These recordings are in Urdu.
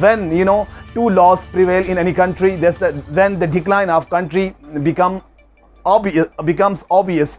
When two laws prevail in any country, then the decline of country becomes obvious।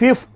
5th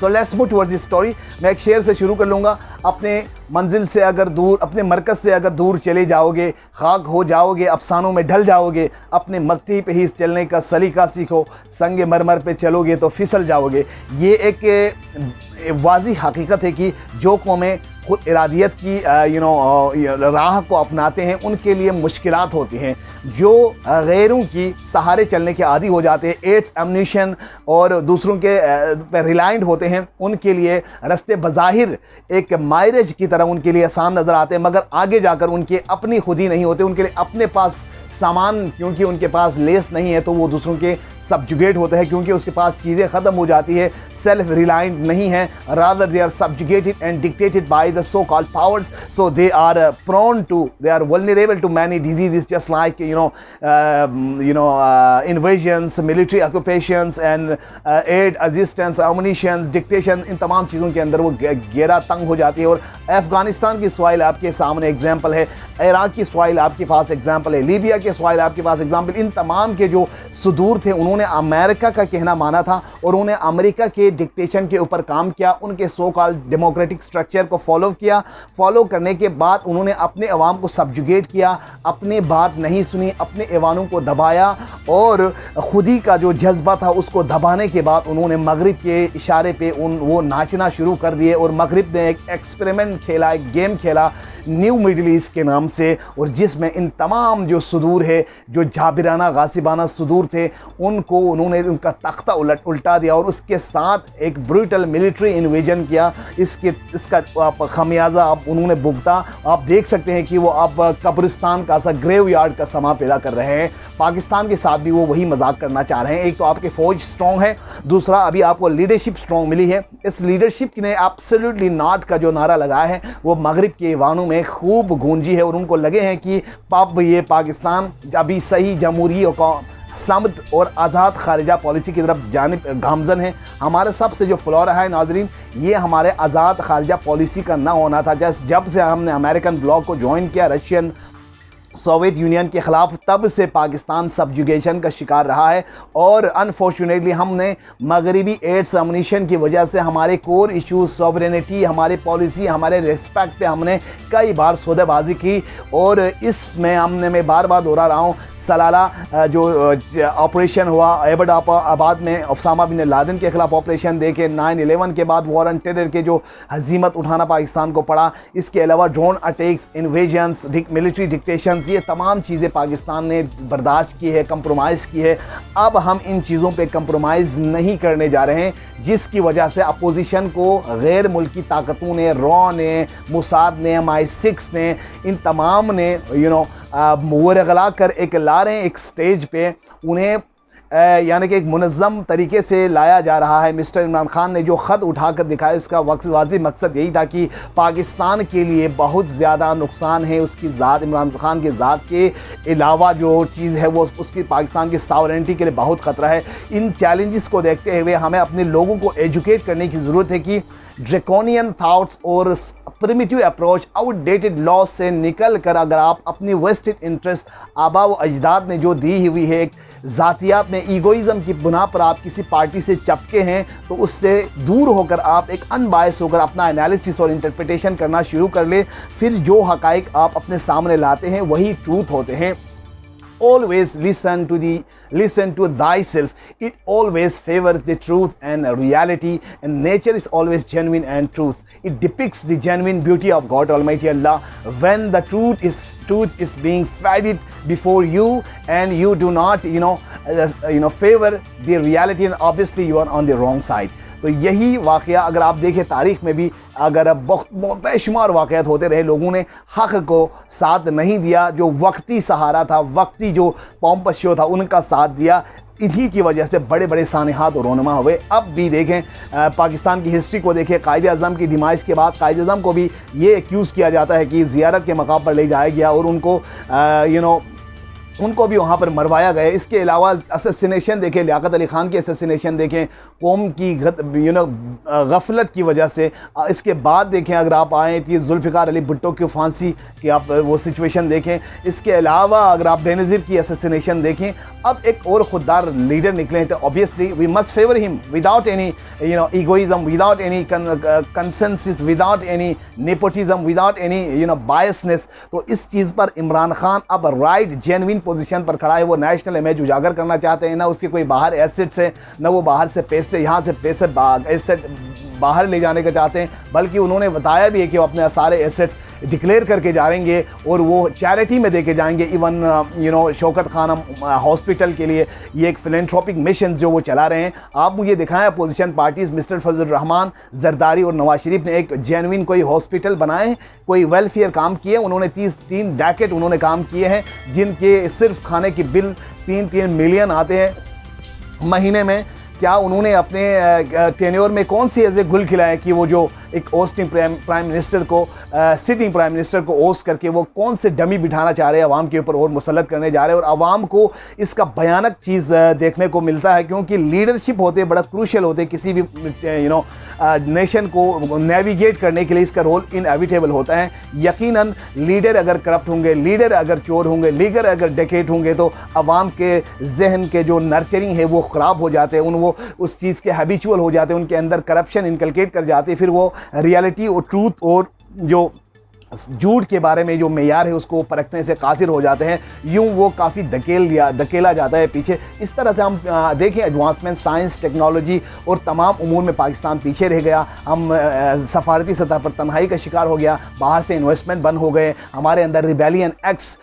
so let's move towards the story. میں ایک شعر سے شروع کر لوں گا. اپنے منزل سے اگر دور، اپنے مرکز سے اگر دور چلے جاؤ گے، خاک ہو جاؤ گے، افسانوں میں ڈھل جاؤ گے. اپنے مٹی پہ ہی چلنے کا سلیقہ سیکھو، سنگ مرمر پہ چلو گے تو پھسل جاؤ گے. یہ ایک واضح حقیقت ہے کہ جو قومیں خود ارادیت کی راہ کو اپناتے ہیں ان کے لیے مشکلات ہوتی ہیں. جو غیروں کی سہارے چلنے کے عادی ہو جاتے ہیں، ایڈس، ایمنیشن اور دوسروں کے پہ ریلائنڈ ہوتے ہیں، ان کے لیے رستے بظاہر ایک مائرج کی طرح ان کے لیے آسان نظر آتے ہیں، مگر آگے جا کر ان کے اپنی خودی نہیں ہوتے. ان کے لیے اپنے پاس سامان کیونکہ ان کے پاس لیس نہیں ہے تو وہ دوسروں کے سبجوگیٹ ہوتا ہے، کیونکہ اس کے پاس چیزیں ختم ہو جاتی ہے، سیلف ریلائنٹ نہیں ہے. rather they are subjugated and dictated by the so called powers, so they are prone to, they are vulnerable to many diseases, just like invasions, military occupations and aid assistance, ammunitions, dictation. ان تمام چیزوں کے اندر وہ گھیرا تنگ ہو جاتی ہے. اور افغانستان کی سوائل آپ کے سامنے ایگزامپل ہے، عراق کی سوائل آپ کے پاس ایگزامپل ہے، لیبیا کے سوائل آپ کے پاس ایگزامپل. ان تمام کے جو صدور تھے انہوں نے امریکہ کا کہنا مانا تھا اور انہوں نے امریکہ کے ڈکٹیشن کے اوپر کام کیا، ان کے سو کال ڈیموکریٹک سٹرکچر کو فالو کیا. فالو کرنے کے بعد انہوں نے اپنے عوام کو سبجوگیٹ کیا، اپنی بات نہیں سنی، اپنے ایوانوں کو دبایا اور خودی کا جو جذبہ تھا اس کو دبانے کے بعد انہوں نے مغرب کے اشارے پہ وہ ناچنا شروع کر دیے. اور مغرب نے ایک ایکسپریمنٹ کھیلا، ایک گیم کھیلا نیو مڈل ایسٹ کے نام سے، اور جس میں ان تمام جو صدور ہے، جو جابرانہ غاصبانہ صدور تھے، ان کو انہوں نے ان کا تختہ الٹا دیا اور اس کے ساتھ ایک بروٹل ملٹری انویژن کیا. اس کا خمیازہ اب انہوں نے بھگتا. آپ دیکھ سکتے ہیں کہ وہ اب قبرستان کا سا گریو یارڈ کا سما پیدا کر رہے ہیں. پاکستان کے ساتھ بھی وہ وہی مذاق کرنا چاہ رہے ہیں. ایک تو آپ کی فوج سٹرونگ ہے، دوسرا ابھی آپ کو لیڈرشپ سٹرونگ ملی ہے. اس لیڈرشپ نے ایبسلیوٹلی ناٹ کا جو نعرہ لگایا ہے وہ مغرب کے ایوانوں میں خوب گونجی ہے اور ان کو لگے ہیں کہ اب یہ پاکستان ابھی صحیح جمہوری سمت اور آزاد خارجہ پالیسی کی طرف جانب گامزن ہے. ہمارے سب سے جو فلو رہا ہے ناظرین، یہ ہمارے آزاد خارجہ پالیسی کا نہ ہونا تھا. جب سے ہم نے امریکن بلاک کو جوائن کیا رشین سوویت یونین کے خلاف، تب سے پاکستان سبجوگیشن کا شکار رہا ہے. اور انفارچونیٹلی ہم نے مغربی ایڈس امنیشن کی وجہ سے ہمارے کور ایشوز، سوورینٹی، ہمارے پالیسی، ہمارے ریسپیکٹ پہ ہم نے کئی بار سودے بازی کی. اور اس میں میں بار بار دہرا رہا ہوں، سلالہ جو آپریشن ہوا ایبٹ آباد میں اسامہ بن لادن کے خلاف آپریشن دے کے، 9/11 کے بعد وار آن ٹیرر کے جو ہزیمت اٹھانا پاکستان کو پڑا، اس کے علاوہ ڈرون اٹیکس، انویژنس، ملٹری ڈکٹیشنز، یہ تمام چیزیں پاکستان نے برداشت کی ہے، کمپرومائز کی ہے. اب ہم ان چیزوں پہ کمپرومائز نہیں کرنے جا رہے ہیں، جس کی وجہ سے اپوزیشن کو غیر ملکی طاقتوں نے، را نے، موساد نے، MI6 نے، ان تمام نے ورغلا کر ایک لا رہے ہیں ایک سٹیج پہ. انہیں یعنی کہ ایک منظم طریقے سے لایا جا رہا ہے. مسٹر عمران خان نے جو خط اٹھا کر دکھایا، اس کا واضح مقصد یہی تھا کہ پاکستان کے لیے بہت زیادہ نقصان ہے اس کی ذات، عمران خان کی ذات کے علاوہ جو چیز ہے وہ اس کی پاکستان کی ساورنٹی کے لیے بہت خطرہ ہے. ان چیلنجز کو دیکھتے ہوئے ہمیں اپنے لوگوں کو ایجوکیٹ کرنے کی ضرورت ہے کہ ڈریکونین تھاٹس اور پریمیٹیو اپروچ، آؤٹ ڈیٹڈ لاس سے نکل کر اگر آپ اپنی ویسٹڈ انٹرسٹ، آبا و اجداد نے جو دی ہوئی ہے ایک ذاتیات میں ایگوئزم کی بنا پر آپ کسی پارٹی سے چپکے ہیں، تو اس سے دور ہو کر آپ ایک ان بائس ہو کر اپنا انالیسس اور انٹرپریٹیشن کرنا شروع کر لیں. پھر جو حقائق آپ اپنے سامنے لاتے ہیں وہی ٹروتھ ہوتے ہیں. Always listen to thyself. It always favors the truth and reality, and nature is always genuine and truth. It depicts the genuine beauty of God Almighty Allah. When the truth is being fed before you and you do not favor the reality, and obviously you are on the wrong side. تو یہی واقعہ اگر آپ دیکھیں تاریخ میں بھی، اگر بے شمار واقعات ہوتے رہے، لوگوں نے حق کو ساتھ نہیں دیا، جو وقتی سہارا تھا، وقتی جو پومپشیو تھا، ان کا ساتھ دیا. انہی کی وجہ سے بڑے بڑے سانحات اور رونما ہوئے. اب بھی دیکھیں پاکستان کی ہسٹری کو دیکھیں، قائد اعظم کی ڈیمائز کے بعد قائد اعظم کو بھی یہ ایکیوز کیا جاتا ہے کہ زیارت کے مقام پر لے جایا گیا اور ان کو ان کو بھی وہاں پر مروایا گیا. اس کے علاوہ اسیسینیشن دیکھیں, لیاقت علی خان کی اسیسینیشن دیکھیں قوم کی غفلت کی وجہ سے. اس کے بعد دیکھیں اگر آپ آئیں کہ ذوالفقار علی بھٹو کی پھانسی کی آپ وہ سچویشن دیکھیں. اس کے علاوہ اگر آپ بینظیر کی اسیسینیشن دیکھیں. اب ایک اور خوددار لیڈر نکلے ہیں تو obviously we must favor him without any egoism, without any consensus, without any nepotism, without any biasness. تو اس چیز پر عمران خان اب رائٹ جینوین پوزیشن پر کھڑا ہے. وہ نیشنل امیج اجاگر کرنا چاہتے ہیں, نہ اس کے کوئی باہر ایسٹس ہیں, نہ وہ باہر سے پیسے یہاں سے پیسے ایسٹ باہر لے جانے کا چاہتے ہیں, بلکہ انہوں نے بتایا بھی ہے کہ وہ اپنے سارے ایسٹس ڈکلیئر کر کے جائیں گے اور وہ چیریٹی میں دے کے جائیں گے. ایون شوکت خانم ہاسپٹل کے لیے یہ ایک فلینتھروپک مشن جو وہ چلا رہے ہیں. آپ مجھے دکھائیں اپوزیشن پارٹیز, مسٹر فضل الرحمان, زرداری اور نواز شریف نے ایک جینوین کوئی ہاسپٹل بنائے ہیں, کوئی ویلفیئر کام کیے. انہوں نے 3 ڈیکیڈ انہوں نے کام کیے ہیں, جن کے صرف کھانے کی بل 3 ملین آتے ہیں مہینے میں. کیا انہوں نے اپنے ٹینیور میں کون سی ایسے گل کھلائے کہ وہ جو ایک اوسٹنگ پرائم منسٹر کو سٹنگ پرائم منسٹر کو اوسٹ کر کے وہ کون سے ڈمی بٹھانا چاہ رہے ہیں عوام کے اوپر اور مسلط کرنے جا رہے ہیں. اور عوام کو اس کا بھیانک چیز دیکھنے کو ملتا ہے, کیونکہ لیڈرشپ ہوتے بڑا کروشل ہوتے کسی بھی نیشن کو نیویگیٹ کرنے کے لیے. اس کا رول انیویٹیبل ہوتا ہے. یقیناً لیڈر اگر کرپٹ ہوں گے, لیڈر اگر چور ہوں گے, لیڈر اگر ڈیکیٹ ہوں گے تو عوام کے ذہن کے جو نرچرنگ ہے وہ خراب ہو جاتے ہیں, وہ اس چیز کے ہیبیچول ہو جاتے ہیں, ان کے اندر کرپشن انکلکیٹ کر جاتے ہیں. پھر وہ ریالٹی اور ٹروتھ اور جو جھوٹ کے بارے میں جو معیار ہے اس کو پرکھنے سے قاصر ہو جاتے ہیں. یوں وہ کافی دھکیلا جاتا ہے پیچھے. اس طرح سے ہم دیکھیں ایڈوانسمنٹ سائنس ٹیکنالوجی اور تمام امور میں پاکستان پیچھے رہ گیا. ہم سفارتی سطح پر تنہائی کا شکار ہو گیا, باہر سے انویسٹمنٹ بند ہو گئے, ہمارے اندر ریبیلین ایکٹس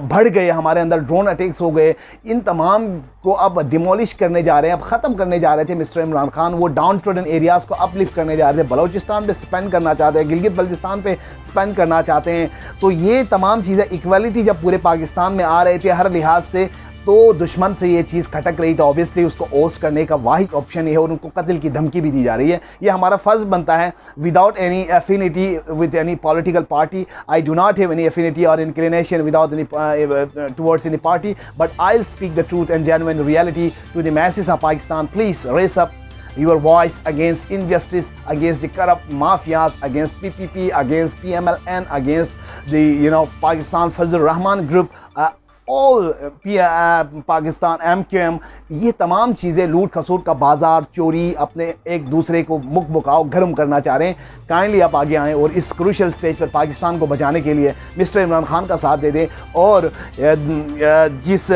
بڑھ گئے, ہمارے اندر ڈرون اٹیکس ہو گئے. ان تمام کو اب ڈیمولش کرنے جا رہے ہیں, اب ختم کرنے جا رہے تھے مسٹر عمران خان. وہ ڈاؤن ٹروڈن ایریاز کو اپ لفٹ کرنے جا رہے تھے, بلوچستان پہ سپینڈ کرنا چاہتے ہیں, گلگت بلتستان پہ سپینڈ کرنا چاہتے ہیں. تو یہ تمام چیزیں ایکویلٹی جب پورے پاکستان میں آ رہے تھے ہر لحاظ سے, تو دشمن سے یہ چیز کھٹک رہی. تو اوبیسلی اس کو اوسٹ کرنے کا واحد آپشن یہ ہے, اور ان کو قتل کی دھمکی بھی دی جا رہی ہے. یہ ہمارا فرض بنتا ہے without any affinity with any political party. I do not have any affinity اور inclination without any towards any party, but I will speak the truth and genuine reality to the masses of Pakistan. Please raise up your voice against injustice, against the corrupt mafias, against PPP, against PMLN, against the Pakistan Fazlur Rahman group, all Pakistan MQM. یہ تمام چیزیں لوٹ کھسوٹ کا بازار, چوری, اپنے ایک دوسرے کو مک بکاؤ گرم کرنا چاہ رہے ہیں. کائنڈلی آپ آگے آئیں اور اس کروشل سٹیج پر پاکستان کو بچانے کے لیے مسٹر عمران خان کا ساتھ دے دیں. اور جس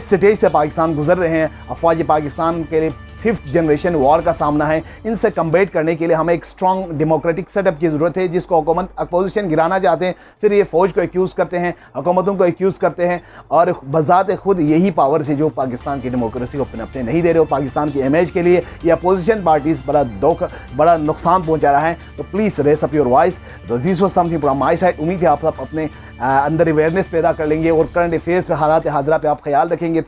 سٹیج سے پاکستان گزر رہے ہیں, افواج پاکستان کے لیے 5th جنریشن وار کا سامنا ہے. ان سے کمبیٹ کرنے کے لیے ہمیں ایک اسٹرانگ ڈیموکریٹک سیٹ اپ کی ضرورت ہے, جس کو حکومت اپوزیشن گرانا چاہتے ہیں, پھر یہ فوج کو ایکیوز کرتے ہیں, حکومتوں کو ایکیوز کرتے ہیں, اور بذات خود یہی پاور سے جو پاکستان کی ڈیموکریسی کو اپنے نہیں دے رہے ہو. پاکستان کی امیج کے لیے یہ اپوزیشن پارٹیز بڑا نقصان پہنچا رہا ہے. تو please raise up your voice. This was something from my side. امید ہے آپ سب اپنے اندر اویئرنیس پیدا کر لیں گے, اور کرنٹ افیئرس پہ, حالات حاضرہ پہ آپ خیال رکھیں گے,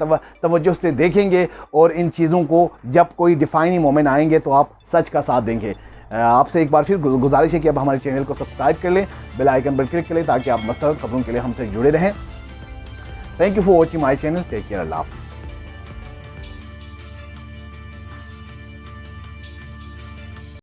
توجہ سے دیکھیں گے, اور ان چیزوں کو جب کوئی ڈیفائننگ مومنٹ آئیں گے تو آپ سچ کا ساتھ دیں گے. آپ سے ایک بار پھر گزارش ہے کہ اب ہمارے چینل کو سبسکرائب کر لیں, بیل آئیکن پر کلک کریں تاکہ آپ مستقل خبروں کے لیے ہم سے جڑے رہیں. Thank you for watching my channel. Take care. اللہ حافظ.